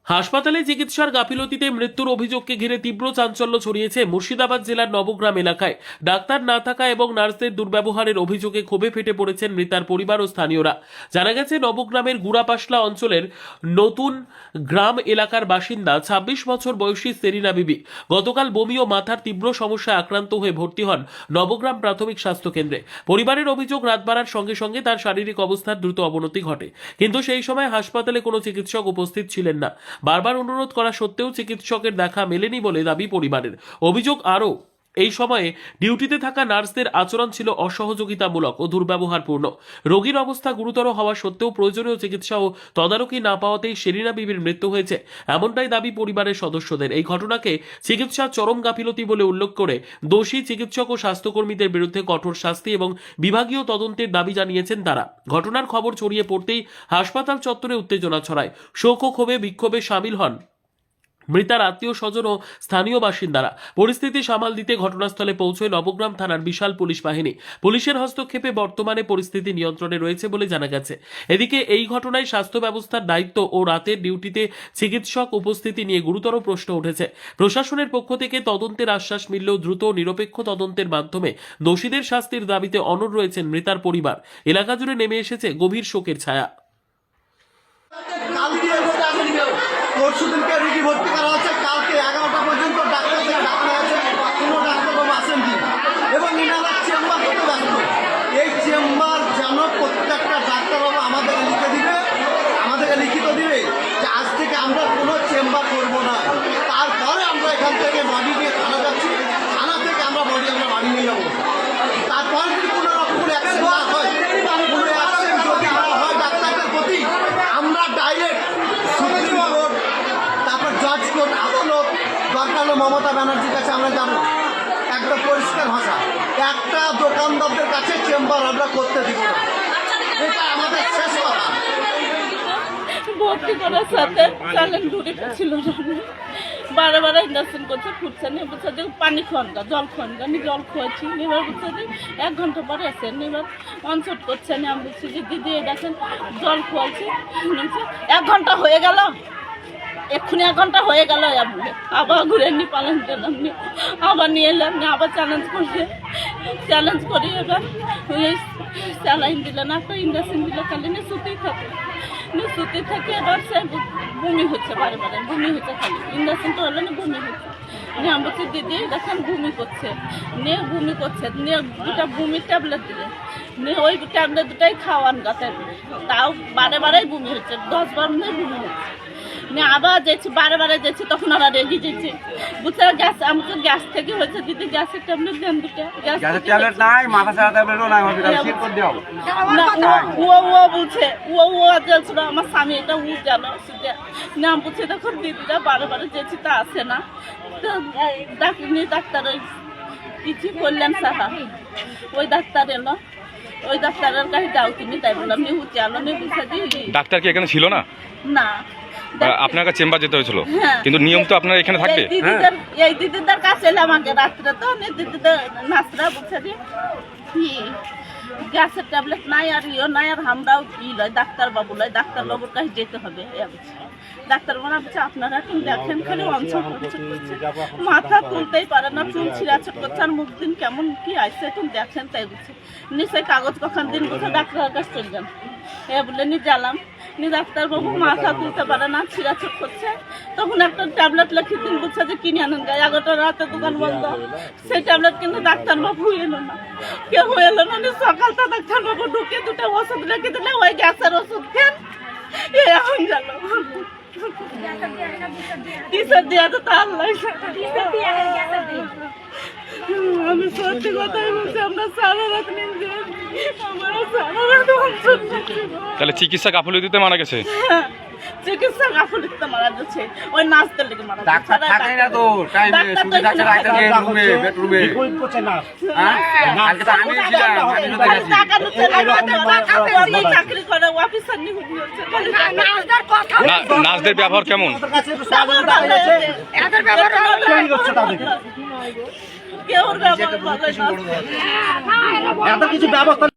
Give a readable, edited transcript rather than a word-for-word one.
হাসপাতালে চিকিৎসার গাফিলতিতে মৃত্যুর অভিযোগকে ঘিরে তীব্র চাঞ্চল্য ছড়িয়েছে মুর্শিদাবাদ জেলার নবগ্রাম এলাকায়। ডাক্তার না থাকা এবং নার্সদের দুর্ব্যবহারের অভিযোগে ক্ষোভে ফেটে পড়েছেন মৃতার পরিবার ও স্থানীয়রা। জানা গেছে, নবগ্রামের গুড়াপাশলা অঞ্চলের নতুন গ্রাম এলাকার বাসিন্দা ২৬ বছর বয়সী সেরিনা বিবি গতকাল বমি ও মাথার তীব্র সমস্যায় আক্রান্ত হয়ে ভর্তি হন নবগ্রাম প্রাথমিক স্বাস্থ্য কেন্দ্রে। পরিবারের অভিযোগ, রাত বাড়ার সঙ্গে সঙ্গে তার শারীরিক অবস্থার দ্রুত অবনতি ঘটে, কিন্তু সেই সময় হাসপাতালে কোনো চিকিৎসক উপস্থিত ছিলেন না। বারবার অনুরোধ করা সত্ত্বেও চিকিৎসকের দেখা মেলেনি বলে দাবি পরিবারের। অভিযোগ আরও, এই সময়ে ডিউটিতে থাকা নার্সদের আচরণ ছিল অসহযোগিতামূলক ও দুর্ব্যবহারপূর্ণ। রোগীর অবস্থা গুরুতর হওয়া সত্ত্বেও প্রয়োজনীয় চিকিৎসা ও তদারকি না পাওয়াতেই সেরিনা বিবির মৃত্যু হয়েছে, এমনটাই দাবি পরিবারের সদস্যদের। এই ঘটনাকে চিকিৎসার চরম গাফিলতি বলে উল্লেখ করে দোষী চিকিৎসক ও স্বাস্থ্যকর্মীদের বিরুদ্ধে কঠোর শাস্তি এবং বিভাগীয় তদন্তের দাবি জানিয়েছেন তারা। ঘটনার খবর ছড়িয়ে পড়তেই হাসপাতাল চত্বরে উত্তেজনা ছড়ায়। শোক ও ক্ষোভে বিক্ষোভে সামিল হন মৃতার আত্মীয় স্বজন ও স্থানীয় বাসিন্দারা। পরিস্থিতি সামাল দিতে ঘটনাস্থলে পৌঁছয় নবগ্রাম থানার বিশাল পুলিশ বাহিনী। পুলিশের হস্তক্ষেপে বর্তমানে পরিস্থিতি নিয়ন্ত্রণে রয়েছে বলে জানা গেছে। এদিকে এই ঘটনায় স্বাস্থ্য ব্যবস্থার দায়িত্ব ও রাতের ডিউটিতে চিকিৎসক উপস্থিতি নিয়ে গুরুতর প্রশ্ন উঠেছে। প্রশাসনের পক্ষ থেকে তদন্তের আশ্বাস মিললেও দ্রুত নিরপেক্ষ তদন্তের মাধ্যমে দোষীদের শাস্তির দাবিতে অনড় রয়েছেন মৃতার পরিবার। এলাকা জুড়ে নেমে এসেছে গভীর শোকের ছায়া। পরশুদিনকে রুগী ভর্তি করা হচ্ছে, কালকে 11টা পর্যন্ত ডাক্তার থেকে ডাক্তার আছে, কোনো ডাক্তারবাবু আসেননি এবং এনারা চেম্বার করতে ব্যস্ত। এই চেম্বার যেন প্রত্যেকটা ডাক্তারবাবু আমাদেরকে লিখিত দিবে যে আজ থেকে আমরা কোনো চেম্বার করব না। তারপরে আমরা এখান থেকে বডি নিয়ে থানা যাচ্ছি, থানা থেকে আমরা বাড়ি নিয়ে যাবো। তারপরে যদি কোনো রকম কোনো অ্যাকশন না হয়, কোনো অ্যাকশন যদি না হয় ডাক্তারদের প্রতি, আমরা ডাইরেক্ট সুপ্রিম কোর্ট, তারপর জজ কোর্ট, আদালত, দরকার হলো মমতা ব্যানার্জির কাছে আমরা যাব। একদম পরিষ্কার ভাষা, একটা দোকানদারদের কাছে চেম্বার আমরা করতে দিব না, এটা আমাদের শেষ কথা। ভর্তি করার সাথে চালেন দূরিটা ছিল, বারে ইঞ্জেকশন করছে, ফুটছে নিয়ে বলছে যে পানি খাওয়ান গা, জল খাওয়ান গা, আমি জল খাওয়াচ্ছি। এবার বলছে যে 1 ঘন্টা পরে আসেন, এবার অনশট করছে। আমি বলছি যে দিদি দেখেন জল খাওয়াচ্ছি, 1 ঘন্টা হয়ে গেল, এক্ষুনি 1 ঘন্টা হয়ে গেল। আবার ঘুরে নি পালন দিলাম, আবার নিয়ে এলাম, আবার চ্যালেঞ্জ করি। এবার স্যালাইন দিলেন, একটা ইঞ্জেকশন দিলে, খালি সুতি থাকে। এবার সে বমি হচ্ছে, বারে বমি হচ্ছে, খালি ইঞ্জেকশনটা হলো না, বমি হচ্ছে। নিয়ে আমি বলছি দিদি দেখেন বমি করছে, নিয়ে 2টা বমির ট্যাবলেট দিলে, নিয়ে ওই ট্যাবলেট 2টাই খাওয়ান গাছে, তাও বারে বমি হচ্ছে, 10 বার বমি হচ্ছে। নিয়ে আবার যেছি, বারে যেছি, তখন আবার রেগে যেছি, বুঝতে গ্যাস, আমাকে গ্যাস থেকে হয়েছে। দিদি গ্যাসের ট্যাবলেট দেন 2টা। গ্যাসের ট্যাবলেট নাই, মাথা ছাড়া ট্যাবলেটও নাই, হসপিটাল করে দাও না। ও বলছে, ও জ্বলছিল আমার স্বামী, এটা জানো সেটা না। বলছে দেখুন দিদিরা বারে যেছি, তা আসে না। তো ডাক্তার ওই কিছু করলেন সাহা, ওই ডাক্তার এলো, ওই ডাক্তারের কাছে যাও তুমি, তাই বললাম নি উচালো নি। বুঝে দিই ডাক্তার কি এখানে ছিল না? না, আপনার কাছে চেম্বার যেতে হয়েছিল, কিন্তু নিয়ম তো আপনার এখানে থাকবে। এই দিদিদের কাছে এলাম আগে রাত্রে, তো দিদিদের নাচরা বুঝছে যে গ্যাসের ট্যাবলেট নাই, আর নাই, আর আমরাও ডাক্তারবাবুর কাছে যেতে হবে। ডাক্তারবাবু বলছে আপনারা এখন দেখেন, খালি অঞ্চল করছে, মাথা তুলতেই পারে না, চুল ছিঁড়াছট করছে, আর মুখ দিন কেমন কি আসছে এখন দেখেন। তাই বলছে নিশ্চয়ই কাগজ কখন দিন বলছে ডাক্তারের কাছে চলে যান। বলে নি গেলাম, ডাক্তারবাবু মাথা তুলতে পারে না, ছিঁড়াছট করছে। তখন একটা ট্যাবলেট লিখে দিন, বলছে যে কিনে আনেন গায়ে, 11টা রাতে দোকান বন্ধ। সেই ট্যাবলেট কিন্তু ডাক্তারবাবু এলো না, কেউ এলো না। সকালটা ডাক্তারবাবু ঢুকে 2টা ওষুধ লিখে দিলে, ওই গ্যাসের ওষুধ খেন এখন গেল। কিসের দিয়া তো তার লাগছে, আমি সত্যি কথাই বলছি, আমরা সারা রাত নিয়ে তাহলে চিকিৎসা গাফিলতিতে মারা গেছে। চিকিৎসা গাফিলতিতে মারা গেছে, ওই নাচতে লেগে মারা গেছে। ডাক্তার থাকে না তো টাইমে, শুধু ডাক্তার আইতে রুমে বেডরুমে। কালকে তো আমি ছিলাম, আমি তো দেখেছি টাকা নিতে লাগে, চাকরি করে অফিসার নি হচ্ছে। নাচদার কথা, নাচদের ব্যবহার কেমন? এদের ব্যবহার তৈরি হচ্ছে তাদের, কেউ ব্যবহার ভালো না, এত কিছু ব্যবস্থা